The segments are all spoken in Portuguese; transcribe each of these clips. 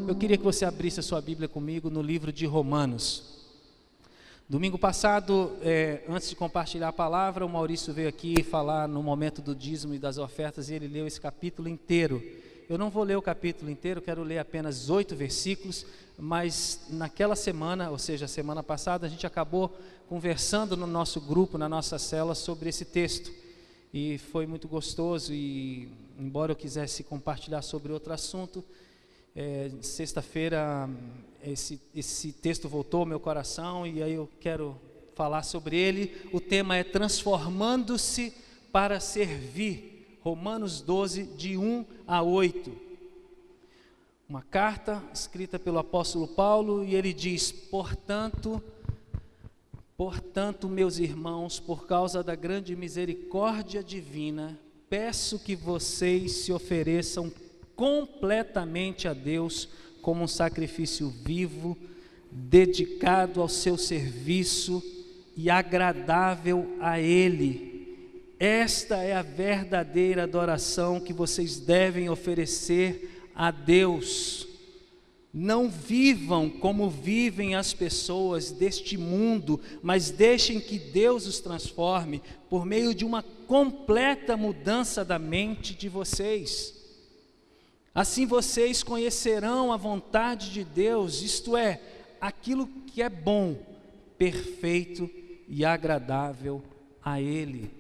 eu queria que você abrisse a sua Bíblia comigo no livro de Romanos. Domingo passado, antes de compartilhar a palavra, o Maurício veio aqui falar no momento do dízimo e das ofertas, e ele leu esse capítulo inteiro. Eu não vou ler o capítulo inteiro, quero ler apenas 8 versículos, mas naquela semana, ou seja, a semana passada, a gente acabou conversando no nosso grupo, na nossa célula, sobre esse texto. E foi muito gostoso, e embora eu quisesse compartilhar sobre outro assunto, sexta-feira esse texto voltou ao meu coração, e aí eu quero falar sobre ele. O tema é transformando-se para servir, Romanos 12, de 1 a 8. Uma carta escrita pelo apóstolo Paulo, e ele diz: Portanto, meus irmãos, por causa da grande misericórdia divina, peço que vocês se ofereçam completamente a Deus como um sacrifício vivo, dedicado ao seu serviço e agradável a Ele. Esta é a verdadeira adoração que vocês devem oferecer a Deus. Não vivam como vivem as pessoas deste mundo, mas deixem que Deus os transforme por meio de uma completa mudança da mente de vocês. Assim vocês conhecerão a vontade de Deus, isto é, aquilo que é bom, perfeito e agradável a Ele.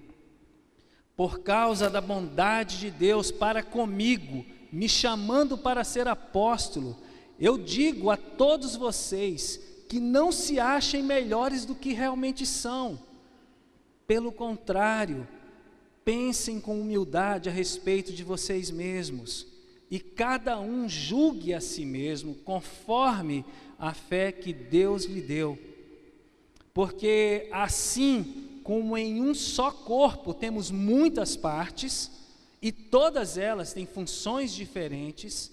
Por causa da bondade de Deus para comigo, me chamando para ser apóstolo, eu digo a todos vocês que não se achem melhores do que realmente são. Pelo contrário, pensem com humildade a respeito de vocês mesmos, e cada um julgue a si mesmo conforme a fé que Deus lhe deu. Porque assim como em um só corpo temos muitas partes, e todas elas têm funções diferentes,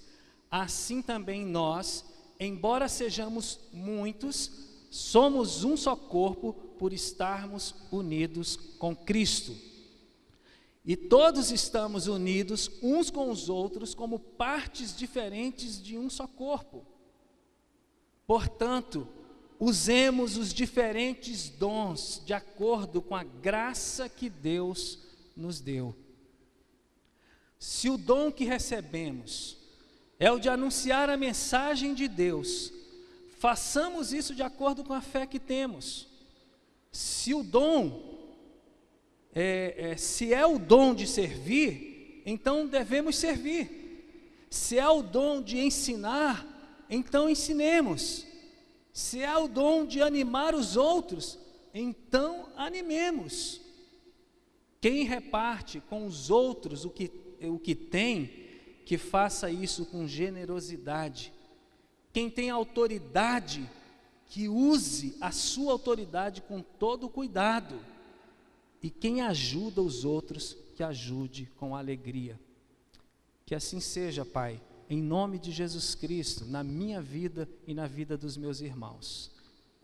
assim também nós, embora sejamos muitos, somos um só corpo por estarmos unidos com Cristo. E todos estamos unidos uns com os outros como partes diferentes de um só corpo. Portanto, usemos os diferentes dons de acordo com a graça que Deus nos deu. Se o dom que recebemos é o de anunciar a mensagem de Deus, façamos isso de acordo com a fé que temos. Se o dom se é o dom de servir, então devemos servir. Se é o dom de ensinar, então ensinemos. Se é o dom de animar os outros, então animemos. Quem reparte com os outros o que tem, que faça isso com generosidade. Quem tem autoridade, que use a sua autoridade com todo cuidado. E quem ajuda os outros, que ajude com alegria. Que assim seja, Pai, em nome de Jesus Cristo, na minha vida e na vida dos meus irmãos.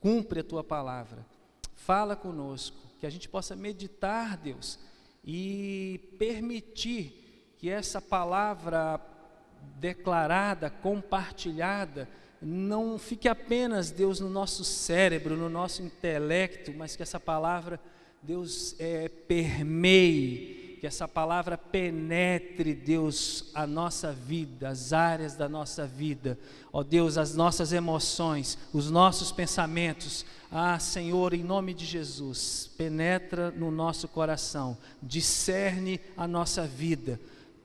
Cumpre a Tua palavra, fala conosco, que a gente possa meditar, Deus, e permitir que essa palavra declarada, compartilhada, não fique apenas, Deus, no nosso cérebro, no nosso intelecto, mas que essa palavra, Deus, permeie, que essa palavra penetre, Deus, a nossa vida, as áreas da nossa vida, ó Deus, as nossas emoções, os nossos pensamentos. Senhor, em nome de Jesus, penetra no nosso coração, discerne a nossa vida.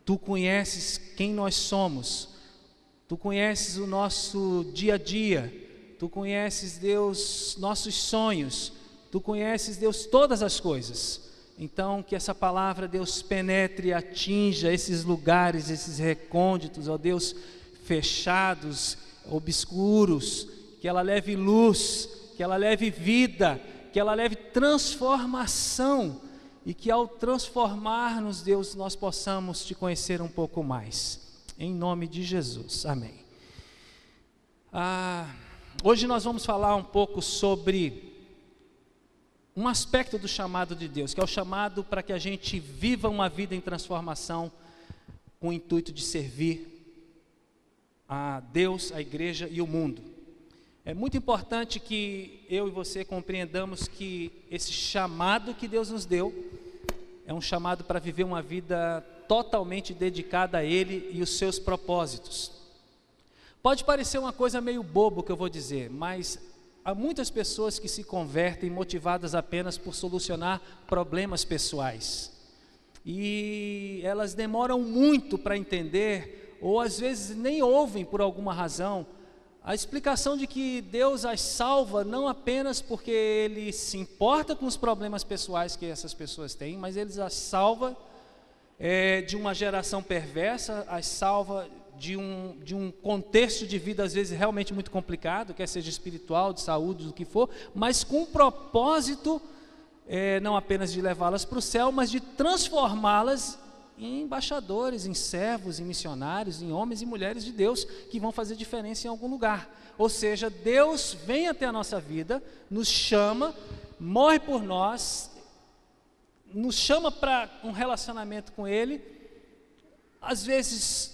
Tu conheces quem nós somos, Tu conheces o nosso dia a dia, Tu conheces, Deus, nossos sonhos, Tu conheces, Deus, todas as coisas. Então, que essa palavra, Deus, penetre e atinja esses lugares, esses recônditos, ó Deus, fechados, obscuros, que ela leve luz, que ela leve vida, que ela leve transformação, e que ao transformar-nos, Deus, nós possamos Te conhecer um pouco mais. Em nome de Jesus, amém. Hoje nós vamos falar um pouco sobre um aspecto do chamado de Deus, que é o chamado para que a gente viva uma vida em transformação com o intuito de servir. a Deus, a igreja e o mundo. É muito importante que eu e você compreendamos que esse chamado que Deus nos deu é um chamado para viver uma vida totalmente dedicada a Ele e os seus propósitos. Pode parecer uma coisa meio bobo o que eu vou dizer, mas há muitas pessoas que se convertem motivadas apenas por solucionar problemas pessoais. E elas demoram muito para entender, ou às vezes nem ouvem por alguma razão, a explicação de que Deus as salva não apenas porque Ele se importa com os problemas pessoais que essas pessoas têm, mas Ele as salva de uma geração perversa, as salva de um contexto de vida às vezes realmente muito complicado, quer seja espiritual, de saúde, do que for, mas com o propósito não apenas de levá-las para o céu, mas de transformá-las em embaixadores, em servos, em missionários, em homens e mulheres de Deus que vão fazer diferença em algum lugar. Ou seja, Deus vem até a nossa vida, nos chama, morre por nós, nos chama para um relacionamento com Ele. Às vezes,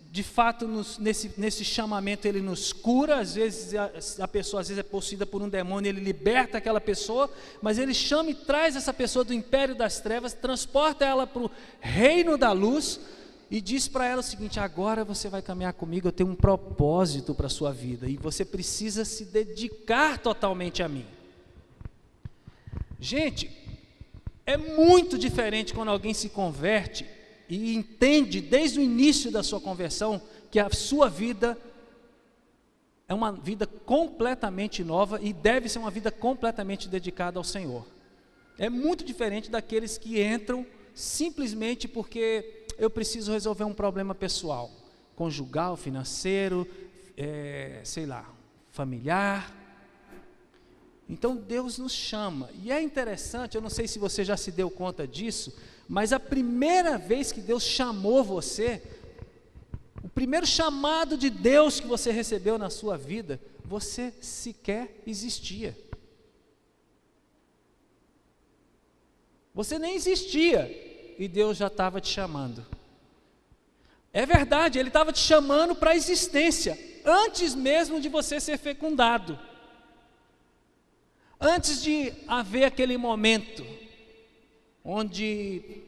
de fato, nesse chamamento Ele nos cura. Às vezes a pessoa é possuída por um demônio, Ele liberta aquela pessoa, mas Ele chama e traz essa pessoa do império das trevas, transporta ela para o reino da luz e diz para ela o seguinte: agora você vai caminhar comigo, eu tenho um propósito para a sua vida e você precisa se dedicar totalmente a mim. Gente, é muito diferente quando alguém se converte e entende desde o início da sua conversão que a sua vida é uma vida completamente nova e deve ser uma vida completamente dedicada ao Senhor. É muito diferente daqueles que entram simplesmente porque eu preciso resolver um problema pessoal, conjugal, financeiro, familiar. Então Deus nos chama, e é interessante, eu não sei se você já se deu conta disso, mas a primeira vez que Deus chamou você, o primeiro chamado de Deus que você recebeu na sua vida, você sequer existia. Você nem existia e Deus já estava te chamando. É verdade, Ele estava te chamando para a existência, antes mesmo de você ser fecundado. Antes de haver aquele momento onde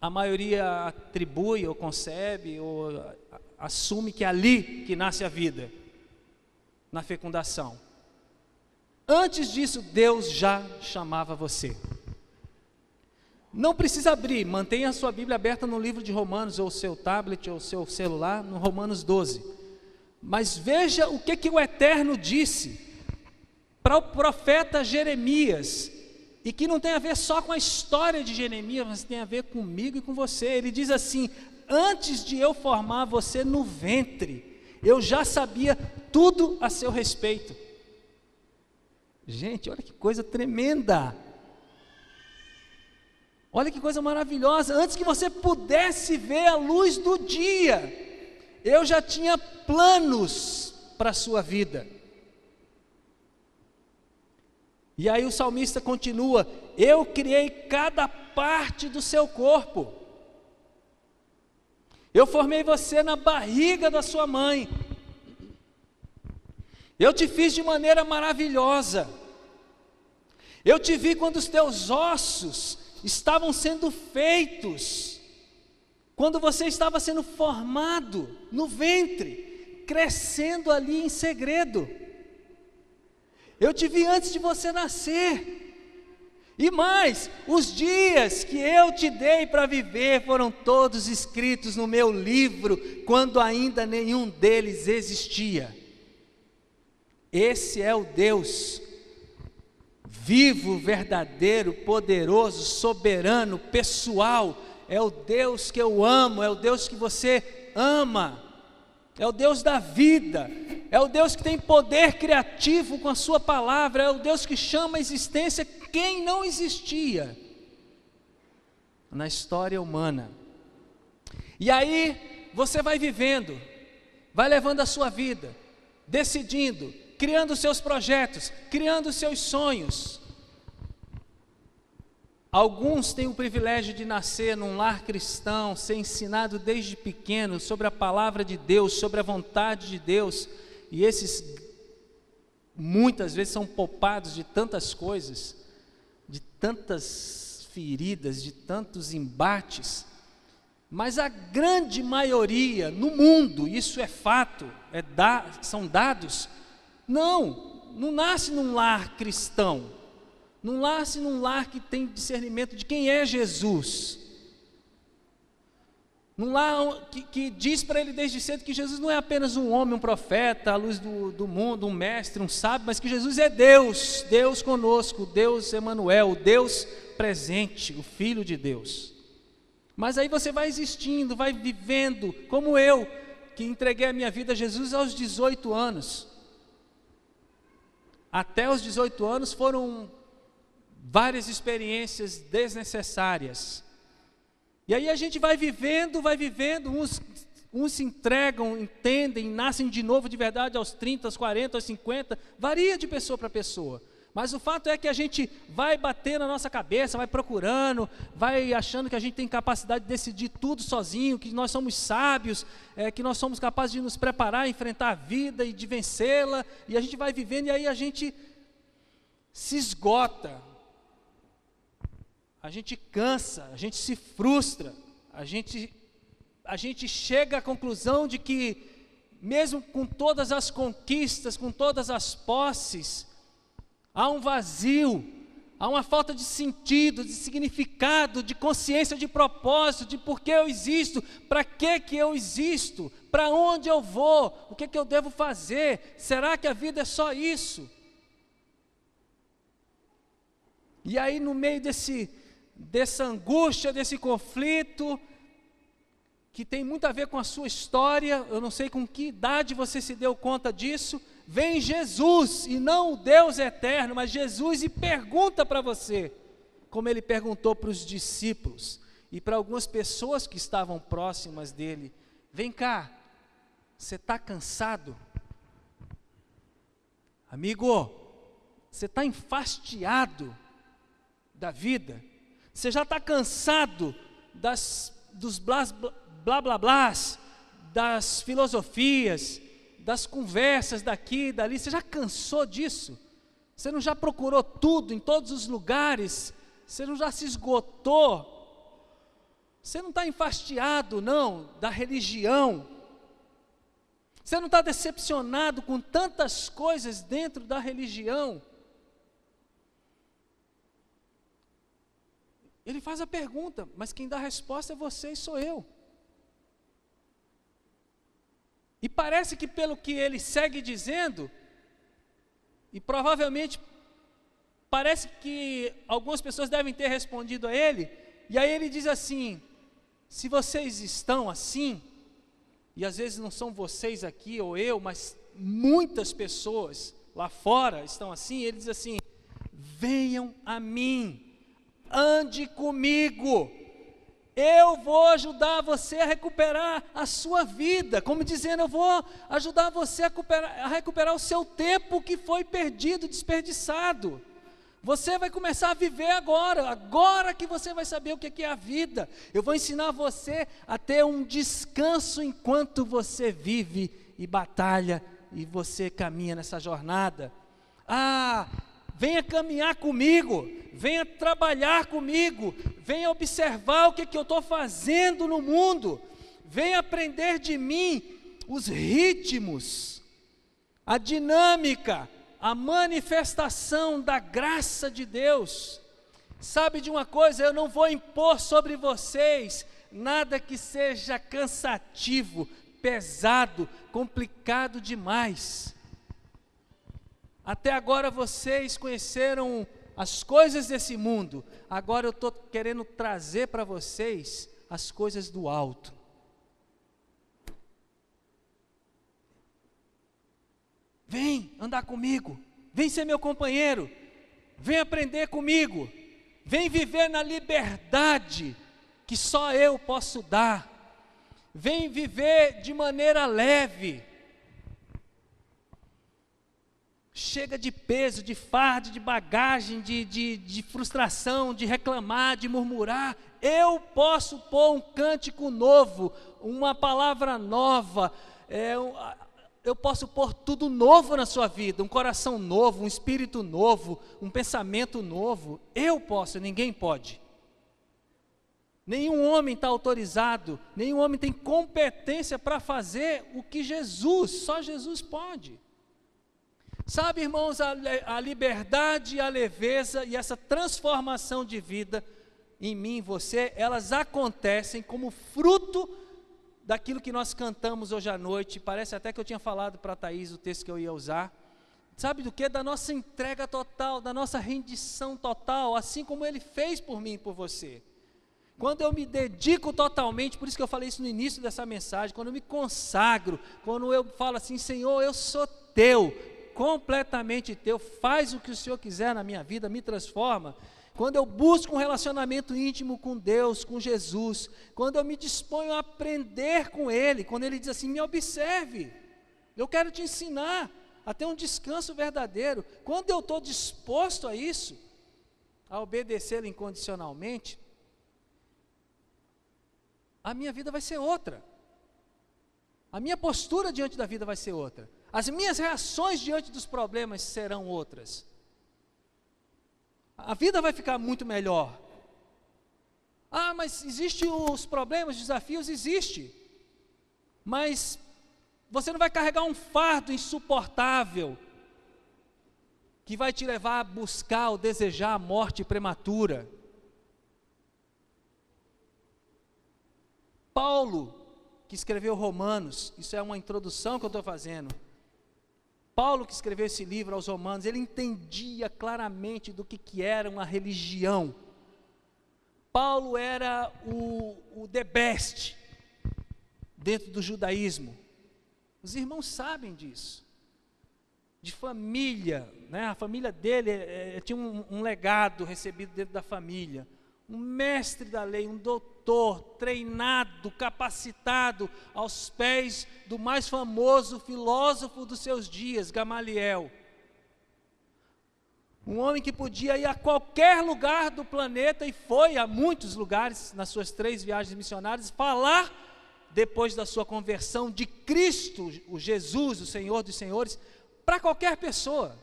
a maioria atribui ou concebe ou assume que é ali que nasce a vida, na fecundação. Antes disso, Deus já chamava você. Não precisa abrir, mantenha a sua Bíblia aberta no livro de Romanos, ou o seu tablet, ou o seu celular, no Romanos 12. Mas veja o que o Eterno disse para o profeta Jeremias, e que não tem a ver só com a história de Jeremias, mas tem a ver comigo e com você. Ele diz assim: antes de eu formar você no ventre, eu já sabia tudo a seu respeito. Gente, olha que coisa tremenda, olha que coisa maravilhosa. Antes que você pudesse ver a luz do dia, eu já tinha planos para a sua vida. E aí o salmista continua: eu criei cada parte do seu corpo, eu formei você na barriga da sua mãe, eu te fiz de maneira maravilhosa, eu te vi quando os teus ossos estavam sendo feitos, quando você estava sendo formado no ventre, crescendo ali em segredo. Eu te vi antes de você nascer. E mais, os dias que eu te dei para viver foram todos escritos no meu livro, quando ainda nenhum deles existia. Esse é o Deus vivo, verdadeiro, poderoso, soberano, pessoal. É o Deus que eu amo, é o Deus que você ama. É o Deus da vida, é o Deus que tem poder criativo com a sua palavra, é o Deus que chama à existência quem não existia na história humana. E aí você vai vivendo, vai levando a sua vida, decidindo, criando os seus projetos, criando os seus sonhos. Alguns têm o privilégio de nascer num lar cristão, ser ensinado desde pequeno sobre a palavra de Deus, sobre a vontade de Deus, e esses muitas vezes são poupados de tantas coisas, de tantas feridas, de tantos embates, mas a grande maioria no mundo, isso é fato, são dados, não nasce num lar cristão, não nasce num lar que tem discernimento de quem é Jesus, num lar que diz para ele desde cedo que Jesus não é apenas um homem, um profeta, a luz do mundo, um mestre, um sábio, mas que Jesus é Deus, Deus conosco, Deus Emanuel, Deus presente, o Filho de Deus. Mas aí você vai existindo, vai vivendo, como eu, que entreguei a minha vida a Jesus aos 18 anos. Até os 18 anos foram várias experiências desnecessárias. E aí a gente vai vivendo, uns se entregam, entendem, nascem de novo de verdade aos 30, aos 40, aos 50, varia de pessoa para pessoa. Mas o fato é que a gente vai bater na nossa cabeça, vai procurando, vai achando que a gente tem capacidade de decidir tudo sozinho, que nós somos sábios, que nós somos capazes de nos preparar a enfrentar a vida e de vencê-la, e a gente vai vivendo e aí a gente se esgota, a gente cansa, a gente se frustra, a gente chega à conclusão de que mesmo com todas as conquistas, com todas as posses, há um vazio, há uma falta de sentido, de significado, de consciência, de propósito, de por que eu existo, para que eu existo, para onde eu vou, o que eu devo fazer, será que a vida é só isso? E aí no meio dessa angústia, desse conflito, que tem muito a ver com a sua história, eu não sei com que idade você se deu conta disso, vem Jesus, e não o Deus eterno, mas Jesus, e pergunta para você, como ele perguntou para os discípulos, e para algumas pessoas que estavam próximas dele, vem cá, você está cansado? Amigo, você está enfastiado da vida? Você já está cansado dos blá blá blás, das filosofias, das conversas daqui e dali? Você já cansou disso? Você não já procurou tudo em todos os lugares? Você não já se esgotou? Você não está enfastiado não da religião? Você não está decepcionado com tantas coisas dentro da religião? Ele faz a pergunta, mas quem dá a resposta é você e sou eu. E parece que pelo que ele segue dizendo, e provavelmente parece que algumas pessoas devem ter respondido a ele, e aí ele diz assim, se vocês estão assim, e às vezes não são vocês aqui ou eu, mas muitas pessoas lá fora estão assim, ele diz assim, venham a mim, ande comigo, eu vou ajudar você a recuperar a sua vida, como dizendo, eu vou ajudar você a recuperar o seu tempo que foi perdido, desperdiçado. Você vai começar a viver agora que você vai saber o que é a vida. Eu vou ensinar você a ter um descanso enquanto você vive e batalha e você caminha nessa jornada. Venha caminhar comigo, venha trabalhar comigo, venha observar o que eu estou fazendo no mundo, venha aprender de mim os ritmos, a dinâmica, a manifestação da graça de Deus. Sabe de uma coisa, eu não vou impor sobre vocês nada que seja cansativo, pesado, complicado demais. Até agora vocês conheceram as coisas desse mundo, agora eu estou querendo trazer para vocês as coisas do alto. Vem andar comigo, vem ser meu companheiro, vem aprender comigo, vem viver na liberdade que só eu posso dar, vem viver de maneira leve. chega de peso, de fardo, de bagagem, de frustração, de reclamar, de murmurar. Eu posso pôr um cântico novo, uma palavra nova, eu posso pôr tudo novo na sua vida, um coração novo, um espírito novo, um pensamento novo. Eu posso, ninguém pode. Nenhum homem está autorizado, nenhum homem tem competência para fazer o que só Jesus pode. Sabe, irmãos, a liberdade, a leveza e essa transformação de vida em mim e você, elas acontecem como fruto daquilo que nós cantamos hoje à noite. Parece até que eu tinha falado para a Thaís o texto que eu ia usar. Sabe do que? Da nossa entrega total, da nossa rendição total, assim como Ele fez por mim e por você. Quando eu me dedico totalmente, por isso que eu falei isso no início dessa mensagem, quando eu me consagro, quando eu falo assim, Senhor, eu sou Teu, completamente Teu, faz o que o Senhor quiser na minha vida, me transforma. Quando eu busco um relacionamento íntimo com Deus, com Jesus, quando eu me disponho a aprender com Ele, quando Ele diz assim, me observe, eu quero te ensinar a ter um descanso verdadeiro. Quando eu estou disposto a isso, a obedecê-lo incondicionalmente, a minha vida vai ser outra. A minha postura diante da vida vai ser outra. As minhas reações diante dos problemas serão outras. A vida vai ficar muito melhor. Ah, mas existem os problemas, os desafios? Existe. Mas você não vai carregar um fardo insuportável que vai te levar a buscar ou desejar a morte prematura. Paulo, que escreveu Romanos, isso é uma introdução que eu estou fazendo. Paulo, que escreveu esse livro aos Romanos, ele entendia claramente do que era uma religião. Paulo era o the best dentro do judaísmo. Os irmãos sabem disso. De família, né? A família dele tinha um legado recebido dentro da família. Um mestre da lei, um doutor, treinado, capacitado aos pés do mais famoso filósofo dos seus dias, Gamaliel. Um homem que podia ir a qualquer lugar do planeta, e foi a muitos lugares, nas suas 3 viagens missionárias, falar, depois da sua conversão, de Cristo, o Jesus, o Senhor dos Senhores, para qualquer pessoa,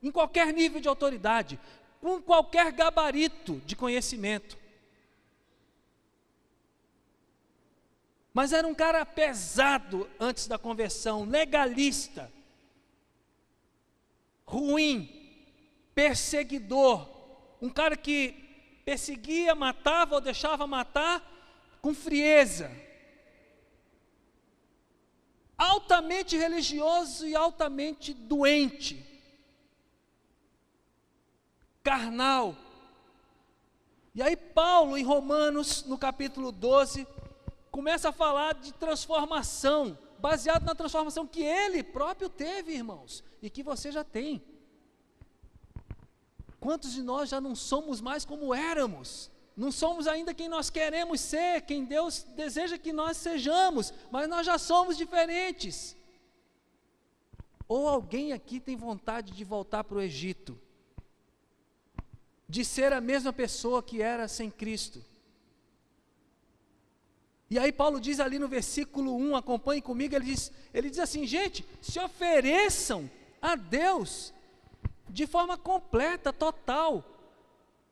em qualquer nível de autoridade, com qualquer gabarito de conhecimento. Mas era um cara pesado antes da conversão, legalista, ruim, perseguidor, um cara que perseguia, matava ou deixava matar com frieza, altamente religioso e altamente doente, carnal. E aí Paulo, em Romanos, no capítulo 12, começa a falar de transformação, baseado na transformação que ele próprio teve, irmãos, e que você já tem. Quantos de nós já não somos mais como éramos? Não somos ainda quem nós queremos ser, quem Deus deseja que nós sejamos, mas nós já somos diferentes. Ou alguém aqui tem vontade de voltar para o Egito, de ser a mesma pessoa que era sem Cristo? E aí Paulo diz ali no versículo 1, acompanhe comigo, ele diz assim, gente, se ofereçam a Deus de forma completa, total,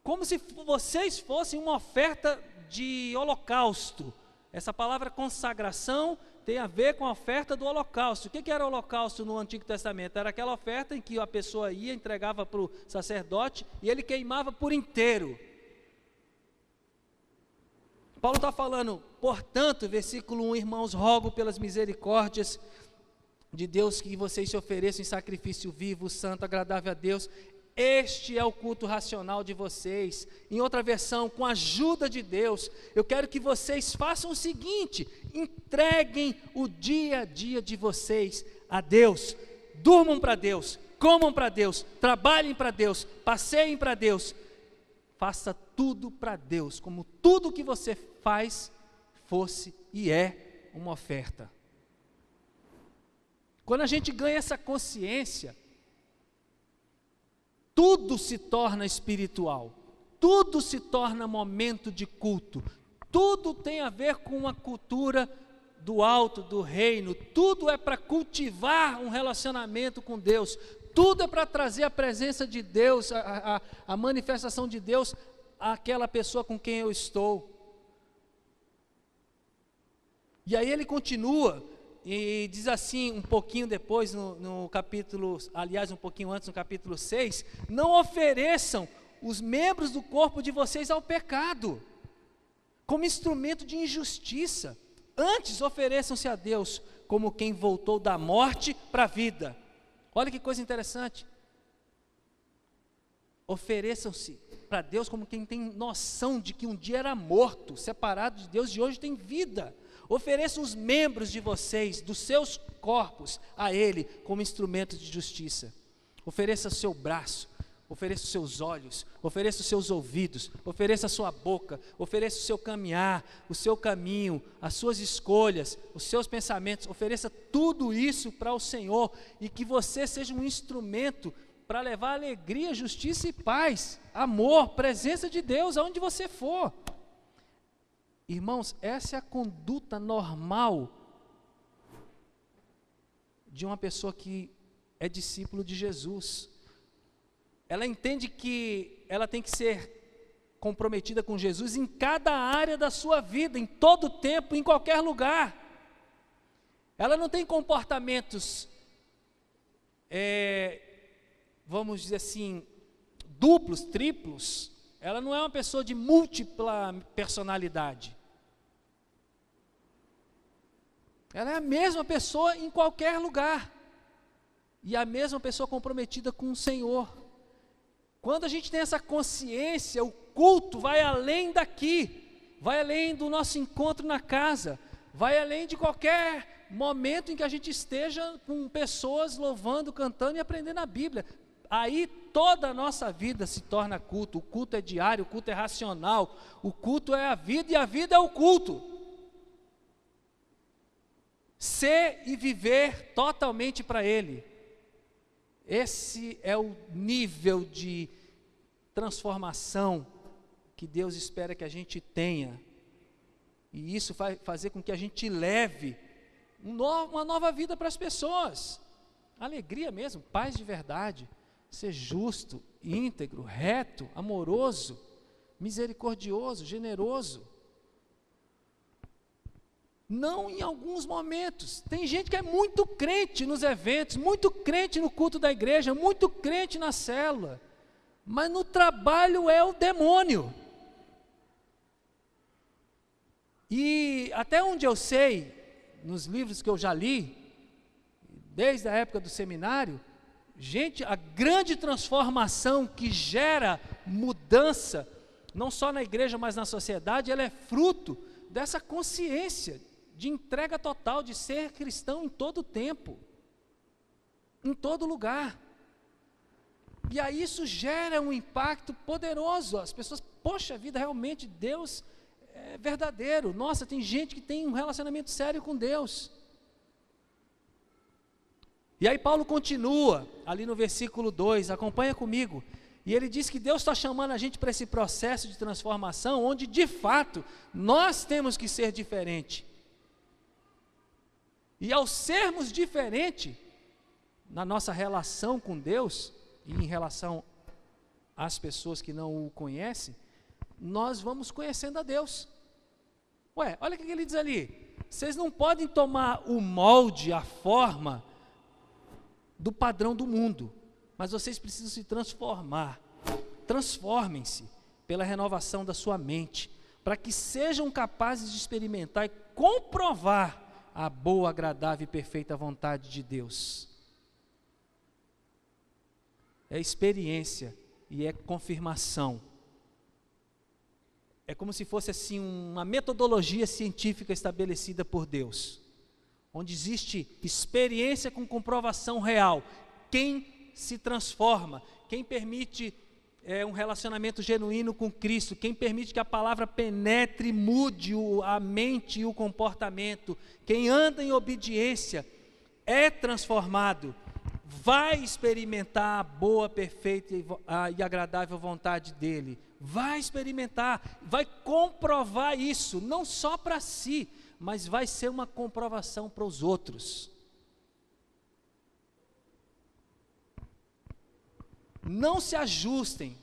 como se vocês fossem uma oferta de holocausto. Essa palavra consagração tem a ver com a oferta do holocausto. O que era o holocausto no Antigo Testamento? Era aquela oferta em que a pessoa ia, entregava para o sacerdote e ele queimava por inteiro. Paulo está falando, portanto, versículo 1, irmãos, rogo pelas misericórdias de Deus que vocês se ofereçam em sacrifício vivo, santo, agradável a Deus. Este é o culto racional de vocês. Em outra versão, com a ajuda de Deus, eu quero que vocês façam o seguinte: entreguem o dia a dia de vocês a Deus. Durmam para Deus, comam para Deus, trabalhem para Deus, passeiem para Deus. Faça tudo para Deus, como tudo que você faz fosse e é uma oferta. Quando a gente ganha essa consciência, tudo se torna espiritual, tudo se torna momento de culto, tudo tem a ver com a cultura do alto, do reino, tudo é para cultivar um relacionamento com Deus, tudo é para trazer a presença de Deus, a manifestação de Deus àquela pessoa com quem eu estou. E aí ele continua e diz assim, um pouquinho depois no capítulo, aliás um pouquinho antes, no capítulo 6, não ofereçam os membros do corpo de vocês ao pecado, como instrumento de injustiça, antes ofereçam-se a Deus como quem voltou da morte para a vida. Olha que coisa interessante, ofereçam-se para Deus como quem tem noção de que um dia era morto, separado de Deus, e hoje tem vida. Ofereçam os membros de vocês, dos seus corpos, a Ele como instrumentos de justiça. Ofereça o seu braço, ofereça os seus olhos, ofereça os seus ouvidos, ofereça a sua boca, ofereça o seu caminhar, o seu caminho, as suas escolhas, os seus pensamentos, ofereça tudo isso para o Senhor, e que você seja um instrumento para levar alegria, justiça e paz, amor, presença de Deus aonde você for. Irmãos, essa é a conduta normal de uma pessoa que é discípulo de Jesus. Ela entende que ela tem que ser comprometida com Jesus em cada área da sua vida, em todo tempo, em qualquer lugar. Ela não tem comportamentos, vamos dizer assim, duplos, triplos. Ela não é uma pessoa de múltipla personalidade. Ela é a mesma pessoa em qualquer lugar. E a mesma pessoa comprometida com o Senhor. Quando a gente tem essa consciência, o culto vai além daqui. Vai além do nosso encontro na casa. Vai além de qualquer momento em que a gente esteja com pessoas louvando, cantando e aprendendo a Bíblia. Aí toda a nossa vida se torna culto. O culto é diário, o culto é racional, o culto é a vida e a vida é o culto. Ser e viver totalmente para Ele. Esse é o nível de transformação que Deus espera que a gente tenha. E isso vai fazer com que a gente leve uma nova vida para as pessoas. Alegria mesmo, paz de verdade. Ser justo, íntegro, reto, amoroso, misericordioso, generoso. Não em alguns momentos. Tem gente que é muito crente nos eventos, muito crente no culto da igreja, muito crente na célula, mas no trabalho é o demônio. E até onde eu sei, nos livros que eu já li, desde a época do seminário, gente, a grande transformação que gera mudança, não só na igreja, mas na sociedade, ela é fruto dessa consciência de entrega total, de ser cristão em todo tempo, em todo lugar. E aí isso gera um impacto poderoso. As pessoas, poxa vida, realmente Deus é verdadeiro. Nossa, tem gente que tem um relacionamento sério com Deus. E aí Paulo continua, ali no versículo 2, acompanha comigo, e ele diz que Deus está chamando a gente para esse processo de transformação, onde de fato, nós temos que ser diferente. E ao sermos diferente, na nossa relação com Deus, e em relação às pessoas que não o conhecem, nós vamos conhecendo a Deus. Ué, olha o que ele diz ali, vocês não podem tomar o molde, a forma do padrão do mundo, mas vocês precisam se transformar. Transformem-se pela renovação da sua mente, para que sejam capazes de experimentar e comprovar a boa, agradável e perfeita vontade de Deus. É experiência e é confirmação. É como se fosse assim uma metodologia científica estabelecida por Deus, onde existe experiência com comprovação real. Quem se transforma, quem permite um relacionamento genuíno com Cristo, quem permite que a palavra penetre e mude a mente e o comportamento, quem anda em obediência, é transformado, vai experimentar a boa, perfeita e agradável vontade dEle. Vai experimentar, vai comprovar isso, não só para si, mas vai ser uma comprovação para os outros. Não se ajustem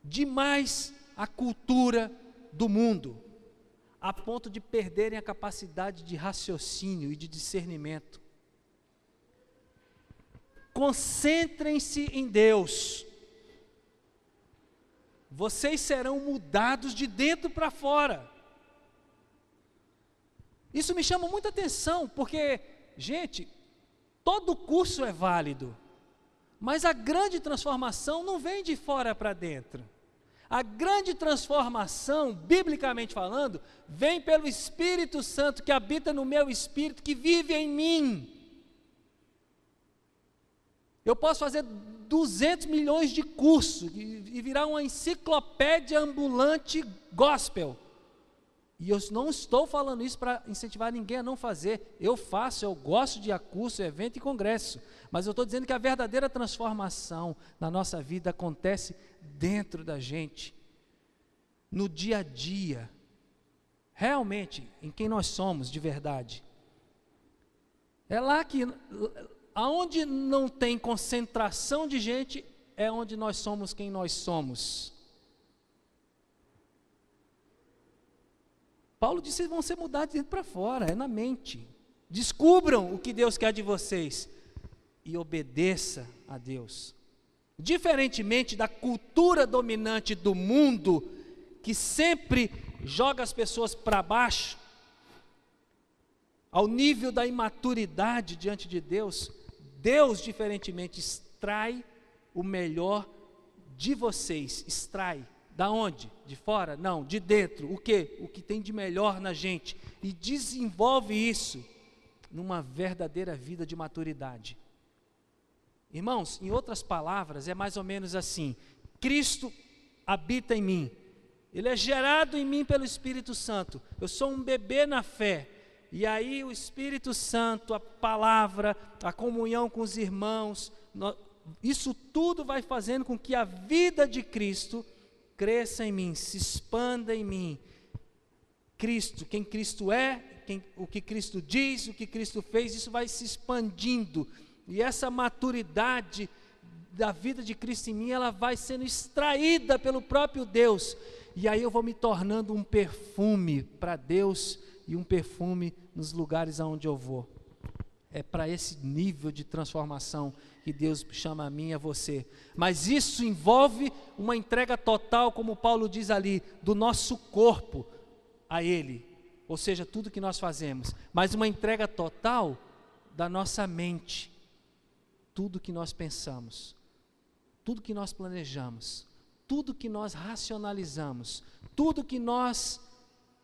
demais à cultura do mundo, a ponto de perderem a capacidade de raciocínio e de discernimento. Concentrem-se em Deus. Vocês serão mudados de dentro para fora. Isso me chama muita atenção, porque, gente, todo curso é válido, mas a grande transformação não vem de fora para dentro. A grande transformação, biblicamente falando, vem pelo Espírito Santo que habita no meu espírito, que vive em mim. Eu posso fazer 200 milhões de cursos e virar uma enciclopédia ambulante gospel. E eu não estou falando isso para incentivar ninguém a não fazer. Eu faço, eu gosto de ir a curso, evento e congresso. Mas eu estou dizendo que a verdadeira transformação na nossa vida acontece dentro da gente, no dia a dia, realmente, em quem nós somos de verdade. É lá que, aonde não tem concentração de gente, é onde nós somos quem nós somos. Paulo disse que vão ser mudados de dentro para fora, é na mente. Descubram o que Deus quer de vocês e obedeça a Deus. Diferentemente da cultura dominante do mundo, que sempre joga as pessoas para baixo, ao nível da imaturidade diante de Deus, Deus diferentemente extrai o melhor de vocês. Extrai. Da onde? De fora? Não, de dentro. O quê? O que tem de melhor na gente. E desenvolve isso numa verdadeira vida de maturidade. Irmãos, em outras palavras, é mais ou menos assim: Cristo habita em mim, Ele é gerado em mim pelo Espírito Santo, eu sou um bebê na fé, e aí o Espírito Santo, a palavra, a comunhão com os irmãos, isso tudo vai fazendo com que a vida de Cristo cresça em mim, se expanda em mim. Cristo, quem Cristo é, o que Cristo diz, o que Cristo fez, isso vai se expandindo. E essa maturidade da vida de Cristo em mim, ela vai sendo extraída pelo próprio Deus. E aí eu vou me tornando um perfume para Deus e um perfume nos lugares aonde eu vou. É para esse nível de transformação que Deus chama a mim e a você. Mas isso envolve uma entrega total, como Paulo diz ali, do nosso corpo a Ele. Ou seja, tudo que nós fazemos. Mas uma entrega total da nossa mente. Tudo que nós pensamos, tudo que nós planejamos, tudo que nós racionalizamos, tudo que nós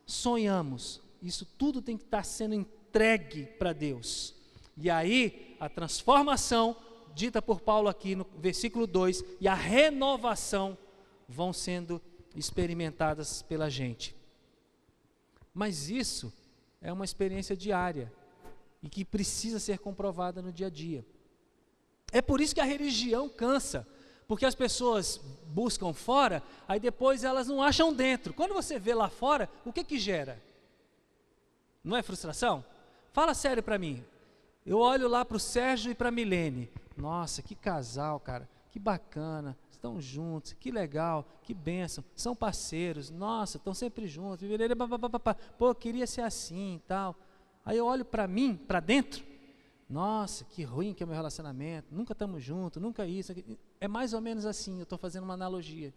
sonhamos, isso tudo tem que estar sendo entregue para Deus. E aí, a transformação, dita por Paulo aqui no versículo 2, e a renovação vão sendo experimentadas pela gente. Mas isso é uma experiência diária, e que precisa ser comprovada no dia a dia. É por isso que a religião cansa, porque as pessoas buscam fora, aí depois elas não acham dentro. Quando você vê lá fora, o que gera? Não é frustração? Fala sério para mim. Eu olho lá para o Sérgio e para a Milene. Nossa, que casal, cara, que bacana, estão juntos, que legal, que bênção, são parceiros, nossa, estão sempre juntos, pô, queria ser assim e tal. Aí eu olho para mim, para dentro, nossa, que ruim que é o meu relacionamento, nunca estamos juntos, nunca isso. É mais ou menos assim, eu estou fazendo uma analogia.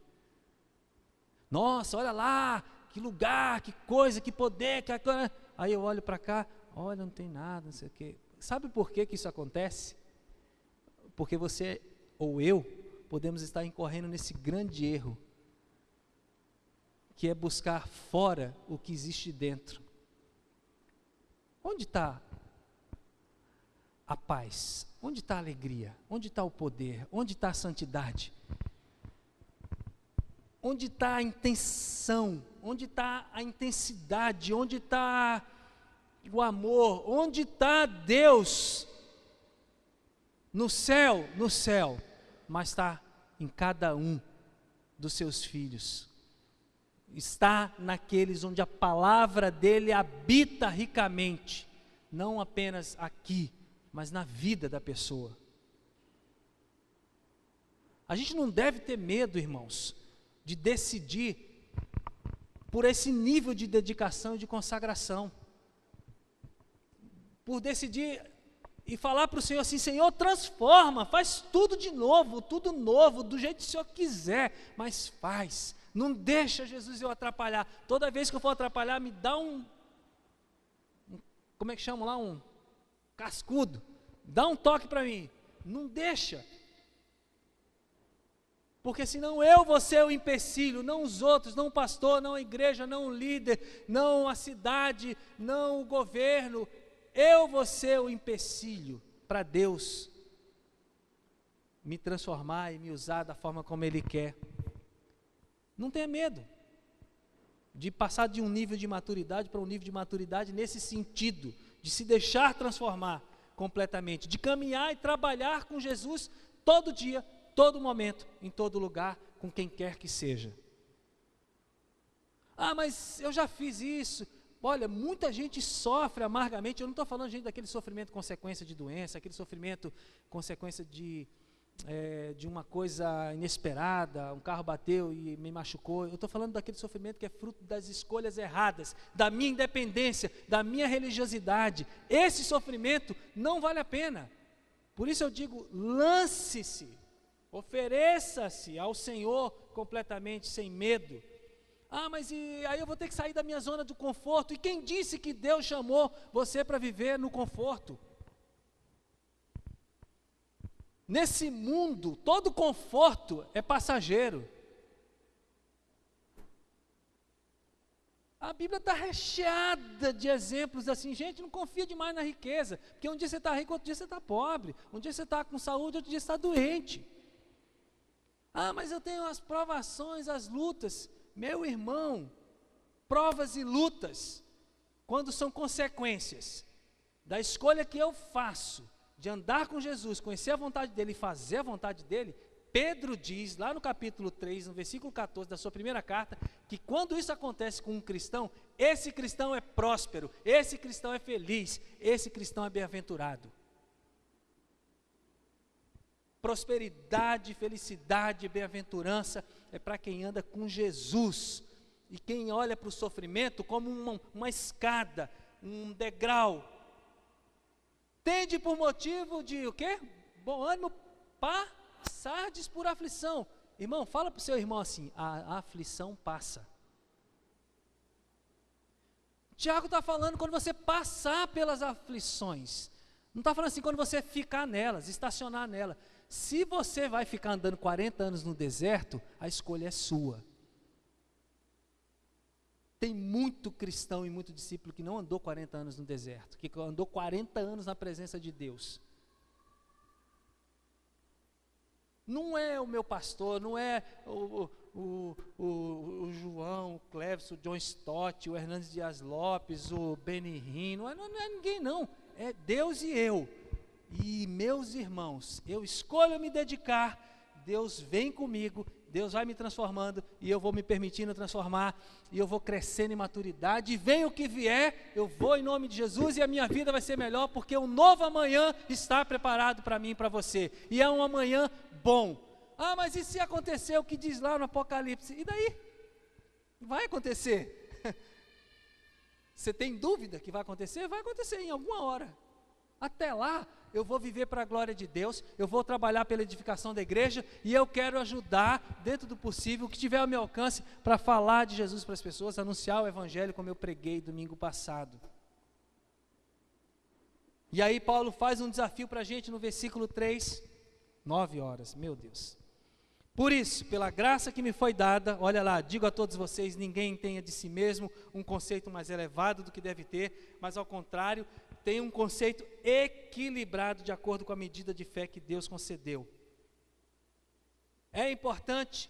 Nossa, olha lá, que lugar, que coisa, que poder. Aí eu olho para cá, olha, não tem nada, não sei o quê. Sabe por que isso acontece? Porque você ou eu podemos estar incorrendo nesse grande erro, que é buscar fora o que existe dentro. Onde está a paz? Onde está a alegria? Onde está o poder? Onde está a santidade? Onde está a intenção? Onde está a intensidade? Onde está o amor? Onde está Deus? no céu, mas está em cada um dos seus filhos. Está naqueles onde a palavra dele habita ricamente, não apenas aqui, mas na vida da pessoa. A gente não deve ter medo, irmãos, de decidir por esse nível de dedicação e de consagração. Por decidir e falar para o Senhor assim: Senhor, transforma, faz tudo de novo, tudo novo, do jeito que o Senhor quiser, mas faz. Não deixa, Jesus, eu atrapalhar. Toda vez que eu for atrapalhar, me dá como é que chama lá? Um cascudo. Dá um toque para mim. Não deixa. Porque senão eu vou ser o empecilho, não os outros, não o pastor, não a igreja, não o líder, não a cidade, não o governo. Eu vou ser o empecilho para Deus me transformar e me usar da forma como Ele quer. Não tenha medo de passar de um nível de maturidade para um nível de maturidade nesse sentido, de se deixar transformar completamente, de caminhar e trabalhar com Jesus todo dia, todo momento, em todo lugar, com quem quer que seja. Ah, mas eu já fiz isso. Olha, muita gente sofre amargamente. Eu não estou falando, gente, daquele sofrimento consequência de doença, aquele sofrimento consequência de uma coisa inesperada, um carro bateu e me machucou. Eu estou falando daquele sofrimento que é fruto das escolhas erradas, da minha independência, da minha religiosidade. Esse sofrimento não vale a pena. Por isso eu digo, lance-se, ofereça-se ao Senhor completamente, sem medo. Ah, mas aí eu vou ter que sair da minha zona de conforto. E quem disse que Deus chamou você para viver no conforto? Nesse mundo, todo conforto é passageiro. A Bíblia está recheada de exemplos assim. Gente, não confia demais na riqueza, porque um dia você está rico, outro dia você está pobre. Um dia você está com saúde, outro dia você está doente. Ah, mas eu tenho as provações, as lutas. Meu irmão, provas e lutas, quando são consequências da escolha que eu faço, de andar com Jesus, conhecer a vontade dEle e fazer a vontade dEle, Pedro diz, lá no capítulo 3, no versículo 14 da sua primeira carta, que quando isso acontece com um cristão, esse cristão é próspero, esse cristão é feliz, esse cristão é bem-aventurado. Prosperidade, felicidade, bem-aventurança é para quem anda com Jesus. E quem olha para o sofrimento como uma escada, um degrau. Tende por motivo de o quê? Bom ânimo, passardes por aflição. Irmão, fala para o seu irmão assim: a aflição passa. Tiago está falando quando você passar pelas aflições. Não está falando assim quando você ficar nelas, estacionar nelas. Se você vai ficar andando 40 anos no deserto, a escolha é sua. Tem muito cristão e muito discípulo que não andou 40 anos no deserto, que andou 40 anos na presença de Deus. Não é o meu pastor, não é o João, o Cleves, o John Stott, o Hernandes Dias Lopes, o Benny Hinn, não é ninguém não, é Deus e eu. E meus irmãos, eu escolho me dedicar, Deus vem comigo, Deus vai me transformando, e eu vou me permitindo transformar, e eu vou crescendo em maturidade, e venha o que vier, eu vou em nome de Jesus, e a minha vida vai ser melhor, porque um novo amanhã está preparado para mim e para você, e é um amanhã bom. Ah, mas e se acontecer o que diz lá no Apocalipse? E daí? Vai acontecer. Você tem dúvida que vai acontecer? Vai acontecer em alguma hora. Até lá, eu vou viver para a glória de Deus, eu vou trabalhar pela edificação da igreja, e eu quero ajudar, dentro do possível, o que tiver ao meu alcance, para falar de Jesus para as pessoas, anunciar o Evangelho, como eu preguei domingo passado. E aí Paulo faz um desafio para a gente no versículo 3, 9 horas, meu Deus. Por isso, pela graça que me foi dada, olha lá, digo a todos vocês, ninguém tenha de si mesmo um conceito mais elevado do que deve ter, mas ao contrário, tenha um conceito equilibrado de acordo com a medida de fé que Deus concedeu. É importante,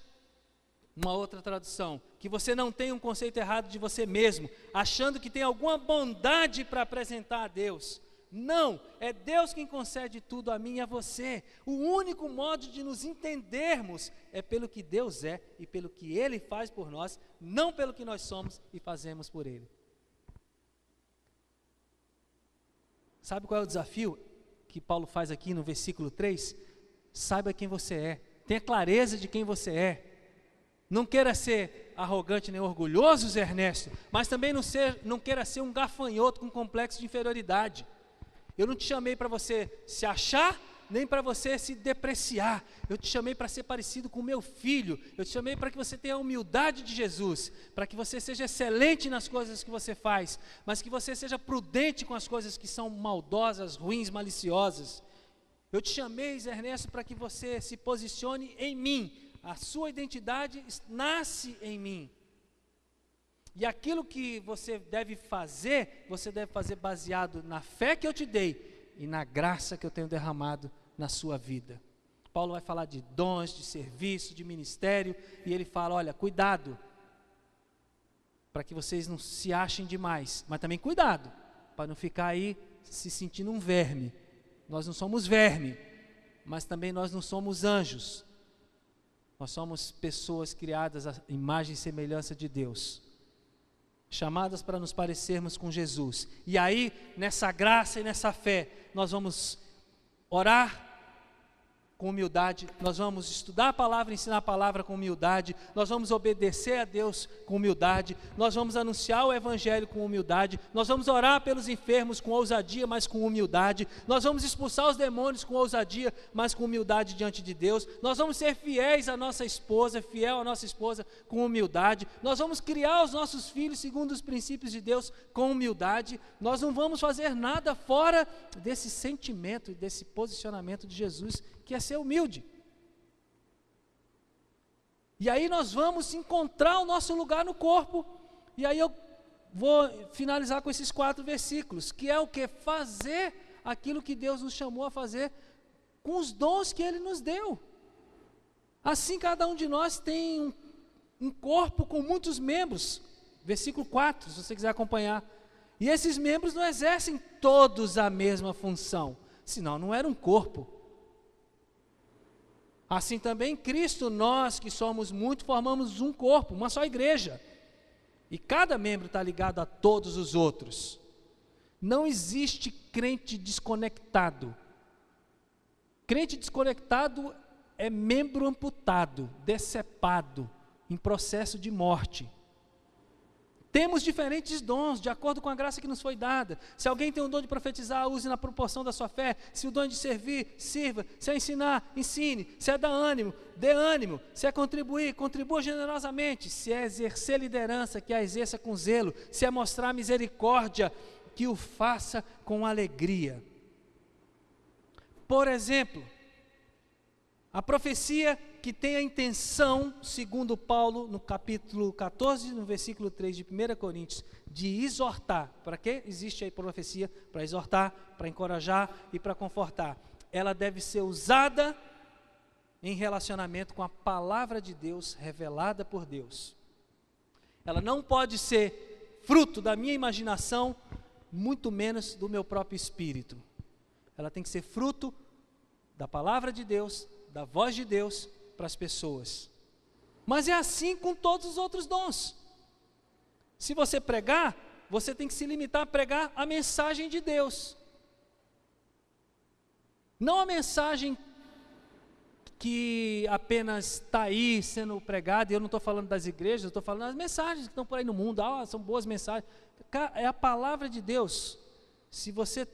uma outra tradução, que você não tenha um conceito errado de você mesmo, achando que tem alguma bondade para apresentar a Deus. Não, é Deus quem concede tudo a mim e a você. O único modo de nos entendermos é pelo que Deus é e pelo que Ele faz por nós, não pelo que nós somos e fazemos por Ele. Sabe qual é o desafio que Paulo faz aqui no versículo 3? Saiba quem você é, tenha clareza de quem você é. Não queira ser arrogante nem orgulhoso, Zé Ernesto, mas também não queira ser um gafanhoto com complexo de inferioridade. Eu não te chamei para você se achar, nem para você se depreciar. Eu te chamei para ser parecido com o meu filho. Eu te chamei para que você tenha a humildade de Jesus, para que você seja excelente nas coisas que você faz, mas que você seja prudente com as coisas que são maldosas, ruins, maliciosas. Eu te chamei, Zé Ernesto, para que você se posicione em mim. A sua identidade nasce em mim. E aquilo que você deve fazer baseado na fé que eu te dei e na graça que eu tenho derramado na sua vida. Paulo vai falar de dons, de serviço, de ministério, e ele fala, olha, cuidado, para que vocês não se achem demais, mas também cuidado, para não ficar aí se sentindo um verme. Nós não somos verme, mas também nós não somos anjos. Nós somos pessoas criadas à imagem e semelhança de Deus, chamadas para nos parecermos com Jesus. E aí, nessa graça e nessa fé, nós vamos orar com humildade, nós vamos estudar a palavra, ensinar a palavra com humildade, nós vamos obedecer a Deus com humildade, nós vamos anunciar o Evangelho com humildade, nós vamos orar pelos enfermos com ousadia, mas com humildade, nós vamos expulsar os demônios com ousadia, mas com humildade diante de Deus, nós vamos ser fiéis à nossa esposa, fiel à nossa esposa com humildade, nós vamos criar os nossos filhos segundo os princípios de Deus com humildade, nós não vamos fazer nada fora desse sentimento e desse posicionamento de Jesus, que é ser humilde. E aí nós vamos encontrar o nosso lugar no corpo, e aí eu vou finalizar com esses 4 versículos, que é o que? Fazer aquilo que Deus nos chamou a fazer, com os dons que Ele nos deu. Assim cada um de nós tem um corpo com muitos membros, versículo 4, se você quiser acompanhar, e esses membros não exercem todos a mesma função, senão não era um corpo. Assim também Cristo, nós que somos muito, formamos um corpo, uma só igreja. E cada membro está ligado a todos os outros. Não existe crente desconectado. Crente desconectado é membro amputado, decepado, em processo de morte. Temos diferentes dons, de acordo com a graça que nos foi dada. Se alguém tem o dom de profetizar, use na proporção da sua fé. Se o dom é de servir, sirva. Se é ensinar, ensine. Se é dar ânimo, dê ânimo. Se é contribuir, contribua generosamente. Se é exercer liderança, que a exerça com zelo. Se é mostrar misericórdia, que o faça com alegria. Por exemplo, a profecia que tem a intenção, segundo Paulo, no capítulo 14, no versículo 3 de 1 Coríntios, de exortar. Para que existe a profecia? Para exortar, para encorajar e para confortar. Ela deve ser usada em relacionamento com a palavra de Deus, revelada por Deus. Ela não pode ser fruto da minha imaginação, muito menos do meu próprio espírito. Ela tem que ser fruto da palavra de Deus, da voz de Deus para as pessoas. Mas é assim com todos os outros dons. Se você pregar, você tem que se limitar a pregar a mensagem de Deus. Não a mensagem que apenas está aí sendo pregada, e eu não estou falando das igrejas, eu estou falando das mensagens que estão por aí no mundo, são boas mensagens. É a palavra de Deus. Se você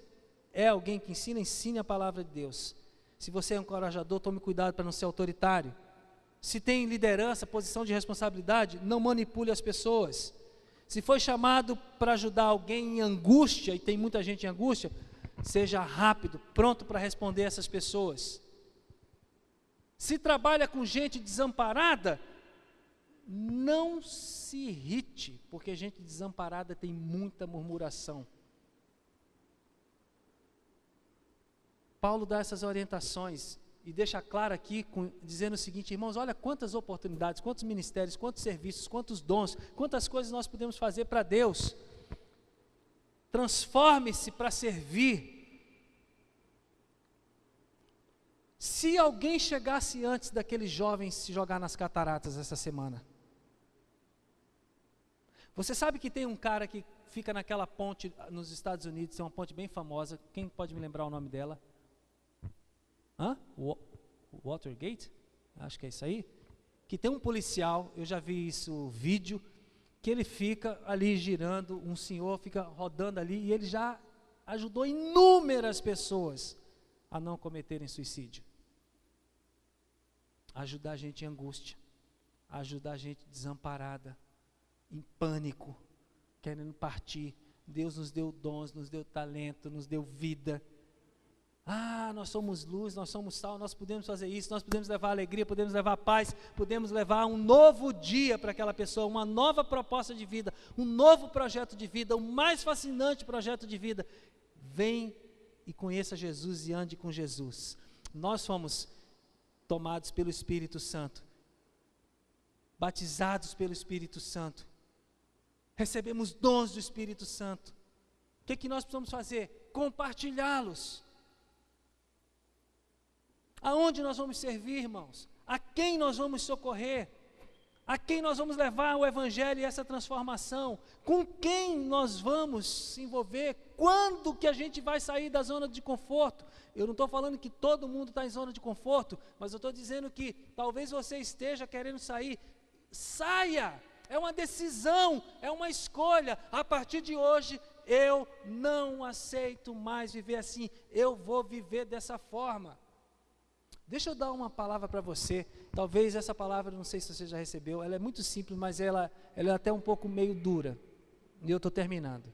é alguém que ensina, ensine a palavra de Deus. Se você é um encorajador, tome cuidado para não ser autoritário. Se tem liderança, posição de responsabilidade, não manipule as pessoas. Se foi chamado para ajudar alguém em angústia, e tem muita gente em angústia, seja rápido, pronto para responder essas pessoas. Se trabalha com gente desamparada, não se irrite, porque gente desamparada tem muita murmuração. Paulo dá essas orientações e deixa claro aqui, dizendo o seguinte: irmãos, olha quantas oportunidades, quantos ministérios, quantos serviços, quantos dons, quantas coisas nós podemos fazer para Deus. Transforme-se para servir. Se alguém chegasse antes daqueles jovens se jogar nas cataratas essa semana, você sabe que tem um cara que fica naquela ponte nos Estados Unidos, é uma ponte bem famosa, quem pode me lembrar o nome dela? Watergate? Acho que é isso aí. Que tem um policial, eu já vi isso, vídeo, que ele fica ali girando, um senhor fica rodando ali, e ele já ajudou inúmeras pessoas a não cometerem suicídio. Ajudar a gente em angústia, ajudar a gente desamparada, em pânico, querendo partir. Deus nos deu dons, nos deu talento, nos deu vida. Nós somos luz, nós somos sal, nós podemos fazer isso, nós podemos levar alegria, podemos levar paz, podemos levar um novo dia para aquela pessoa, uma nova proposta de vida, um novo projeto de vida, o mais fascinante projeto de vida. Vem e conheça Jesus e ande com Jesus. Nós fomos tomados pelo Espírito Santo, batizados pelo Espírito Santo, recebemos dons do Espírito Santo. O que nós precisamos fazer? Compartilhá-los. Aonde nós vamos servir, irmãos? A quem nós vamos socorrer? A quem nós vamos levar o Evangelho e essa transformação? Com quem nós vamos se envolver? Quando que a gente vai sair da zona de conforto? Eu não estou falando que todo mundo está em zona de conforto, mas eu estou dizendo que talvez você esteja querendo sair. Saia! É uma decisão, é uma escolha. A partir de hoje, eu não aceito mais viver assim. Eu vou viver dessa forma. Deixa eu dar uma palavra para você. Talvez essa palavra, não sei se você já recebeu, ela é muito simples, mas ela é até um pouco meio dura. E eu estou terminando.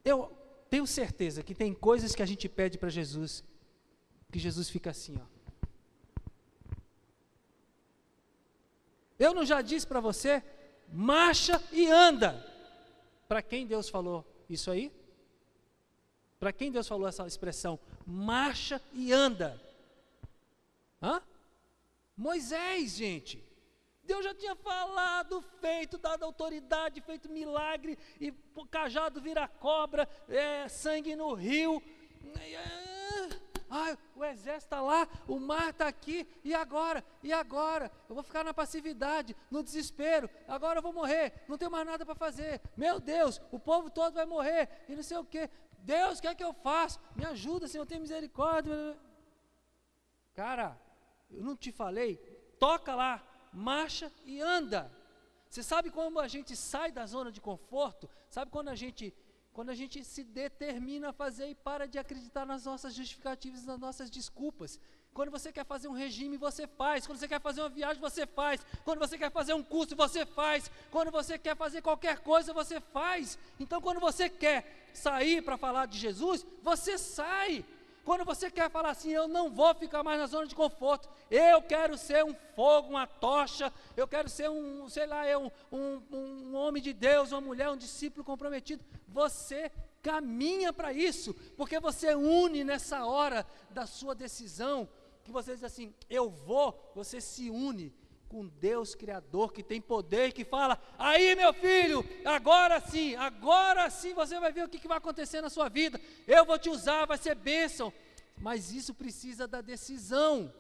Eu tenho certeza que tem coisas que a gente pede para Jesus, que Jesus fica assim, ó. Eu não já disse para você, marcha e anda. Para quem Deus falou isso aí? Para quem Deus falou essa expressão? Marcha e anda. Moisés, gente. Deus já tinha falado, feito, dado autoridade, feito milagre, e o cajado vira cobra, sangue no rio. O exército está lá, o mar está aqui, e agora? E agora? Eu vou ficar na passividade, no desespero, agora eu vou morrer, não tenho mais nada para fazer. Meu Deus, o povo todo vai morrer, e não sei o quê. Deus, o que é que eu faço? Me ajuda, Senhor, tem misericórdia. Cara, eu não te falei? Toca lá, marcha e anda. Você sabe quando a gente sai da zona de conforto? Sabe quando a gente se determina a fazer e para de acreditar nas nossas justificativas, nas nossas desculpas? Quando você quer fazer um regime, você faz. Quando você quer fazer uma viagem, você faz. Quando você quer fazer um curso, você faz. Quando você quer fazer qualquer coisa, você faz. Então, quando você quer sair para falar de Jesus, você sai. Quando você quer falar assim, eu não vou ficar mais na zona de conforto, eu quero ser um fogo, uma tocha, eu quero ser um homem de Deus, uma mulher, um discípulo comprometido, você caminha para isso, porque você une nessa hora da sua decisão, que você diz assim, eu vou, você se une com Deus Criador, que tem poder, que fala, aí meu filho, agora sim você vai ver o que vai acontecer na sua vida, eu vou te usar, vai ser bênção, mas isso precisa da decisão,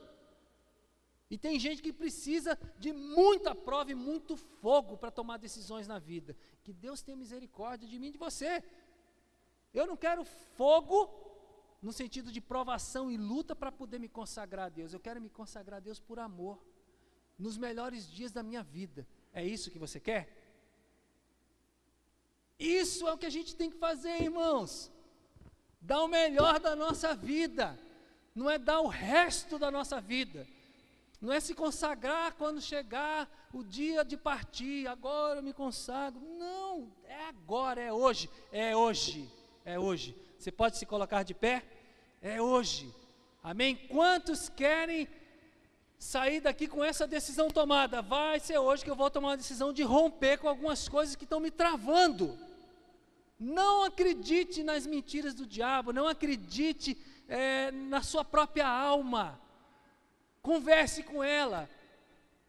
e tem gente que precisa de muita prova e muito fogo para tomar decisões na vida, que Deus tenha misericórdia de mim e de você. Eu não quero fogo no sentido de provação e luta para poder me consagrar a Deus, eu quero me consagrar a Deus por amor, nos melhores dias da minha vida. É isso que você quer? Isso é o que a gente tem que fazer, irmãos. Dar o melhor da nossa vida. Não é dar o resto da nossa vida. Não é se consagrar quando chegar o dia de partir. Agora eu me consagro. Não, é agora, é hoje. É hoje, é hoje. Você pode se colocar de pé? É hoje. Amém? Quantos querem sair daqui com essa decisão tomada? Vai ser hoje que eu vou tomar uma decisão de romper com algumas coisas que estão me travando. Não acredite nas mentiras do diabo, não acredite na sua própria alma. Converse com ela.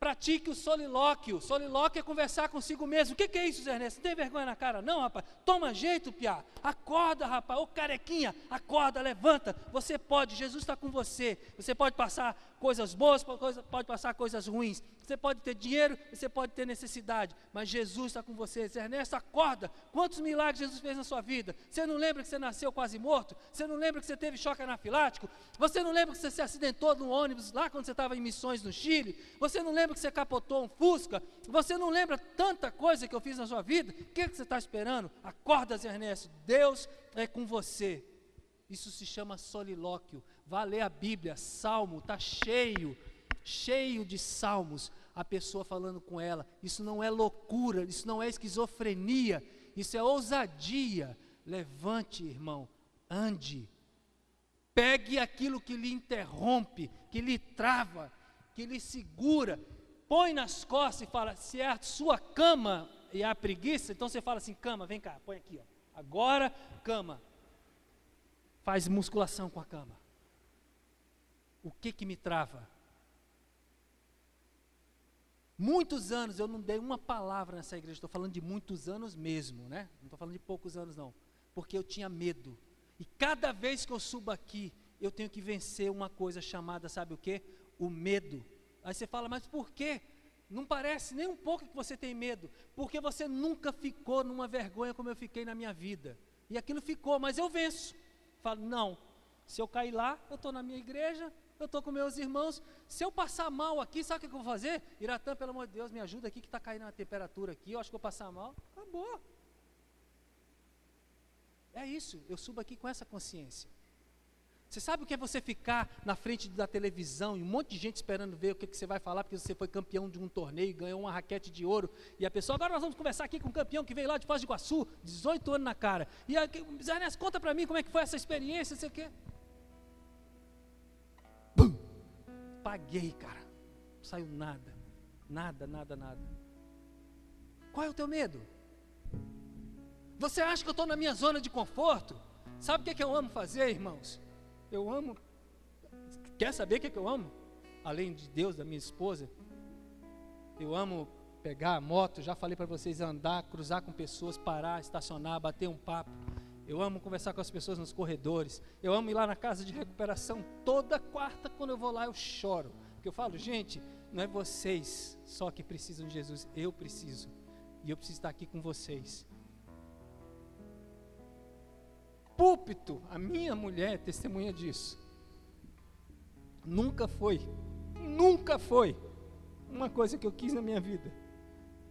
pratique o solilóquio. Solilóquio é conversar consigo mesmo. O que é isso, Zé Ernesto? Não tem vergonha na cara não, rapaz? Toma jeito, piá. Acorda, rapaz. Ô carequinha, acorda, levanta. Você pode, Jesus está com você. Você pode passar coisas boas, pode passar coisas ruins. Você pode ter dinheiro, você pode ter necessidade, mas Jesus está com você. Zé Ernesto, acorda. Quantos milagres Jesus fez na sua vida? Você não lembra que você nasceu quase morto? Você não lembra que você teve choque anafilático? Você não lembra que você se acidentou no ônibus lá quando você estava em missões no Chile? Você não lembra que você capotou um Fusca? Você não lembra tanta coisa que eu fiz na sua vida? O que você está esperando? Acorda, Zé Ernesto. Deus é com você. Isso se chama solilóquio. Vá ler a Bíblia, Salmo, está cheio de salmos, a pessoa falando com ela. Isso não é loucura, isso não é esquizofrenia, isso é ousadia. Levante, irmão, ande, pegue aquilo que lhe interrompe, que lhe trava, que lhe segura, põe nas costas e fala, se é a sua cama e a preguiça, então você fala assim, cama, vem cá, põe aqui, ó. Agora, cama, faz musculação com a cama. O que me trava? Muitos anos eu não dei uma palavra nessa igreja, estou falando de muitos anos mesmo, né? Não estou falando de poucos anos não, porque eu tinha medo, e cada vez que eu subo aqui, eu tenho que vencer uma coisa chamada, sabe o quê? O medo. Aí você fala, mas por quê? Não parece nem um pouco que você tem medo, porque você nunca ficou numa vergonha como eu fiquei na minha vida, e aquilo ficou, mas eu venço. Falo, não, se eu cair lá, eu estou na minha igreja, eu estou com meus irmãos, se eu passar mal aqui, sabe o que eu vou fazer? Iratã, pelo amor de Deus, me ajuda aqui que está caindo a temperatura aqui, eu acho que vou passar mal, acabou. É isso, eu subo aqui com essa consciência. Você sabe o que é você ficar na frente da televisão e um monte de gente esperando ver o que você vai falar, porque você foi campeão de um torneio e ganhou uma raquete de ouro, e a pessoa, agora nós vamos conversar aqui com um campeão que veio lá de Foz do Iguaçu, 18 anos na cara, e Zé Ernesto, conta para mim como é que foi essa experiência, não sei o quê. Bum! Paguei, cara, não saiu nada. Qual é o teu medo? Você acha que eu estou na minha zona de conforto? Sabe o que eu amo fazer, irmãos? Eu amo, quer saber o que eu amo? Além de Deus, da minha esposa, eu amo pegar a moto, já falei para vocês, andar, cruzar com pessoas, parar, estacionar, bater um papo. Eu amo conversar com as pessoas nos corredores. Eu amo ir lá na casa de recuperação. Toda quarta, quando eu vou lá, eu choro. Porque eu falo, gente, não é vocês só que precisam de Jesus, eu preciso. E eu preciso estar aqui com vocês. Púlpito, a minha mulher é testemunha disso. Nunca foi uma coisa que eu quis na minha vida.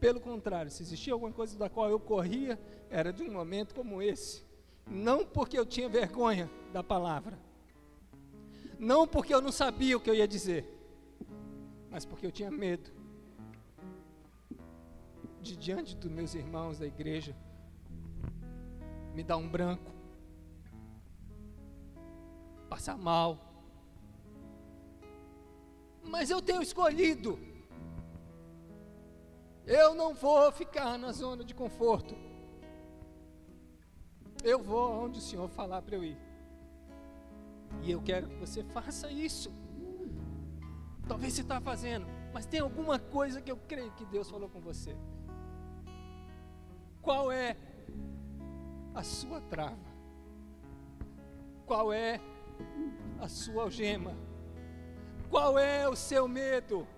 Pelo contrário, se existia alguma coisa da qual eu corria, era de um momento como esse. Não porque eu tinha vergonha da palavra, não porque eu não sabia o que eu ia dizer, mas porque eu tinha medo de, diante dos meus irmãos da igreja, me dar um branco, passar mal. Mas eu tenho escolhido, eu não vou ficar na zona de conforto, eu vou onde o Senhor falar para eu ir, e eu quero que você faça isso. Talvez você está fazendo, mas tem alguma coisa que eu creio que Deus falou com você. Qual é a sua trava? Qual é a sua algema? Qual é o seu medo?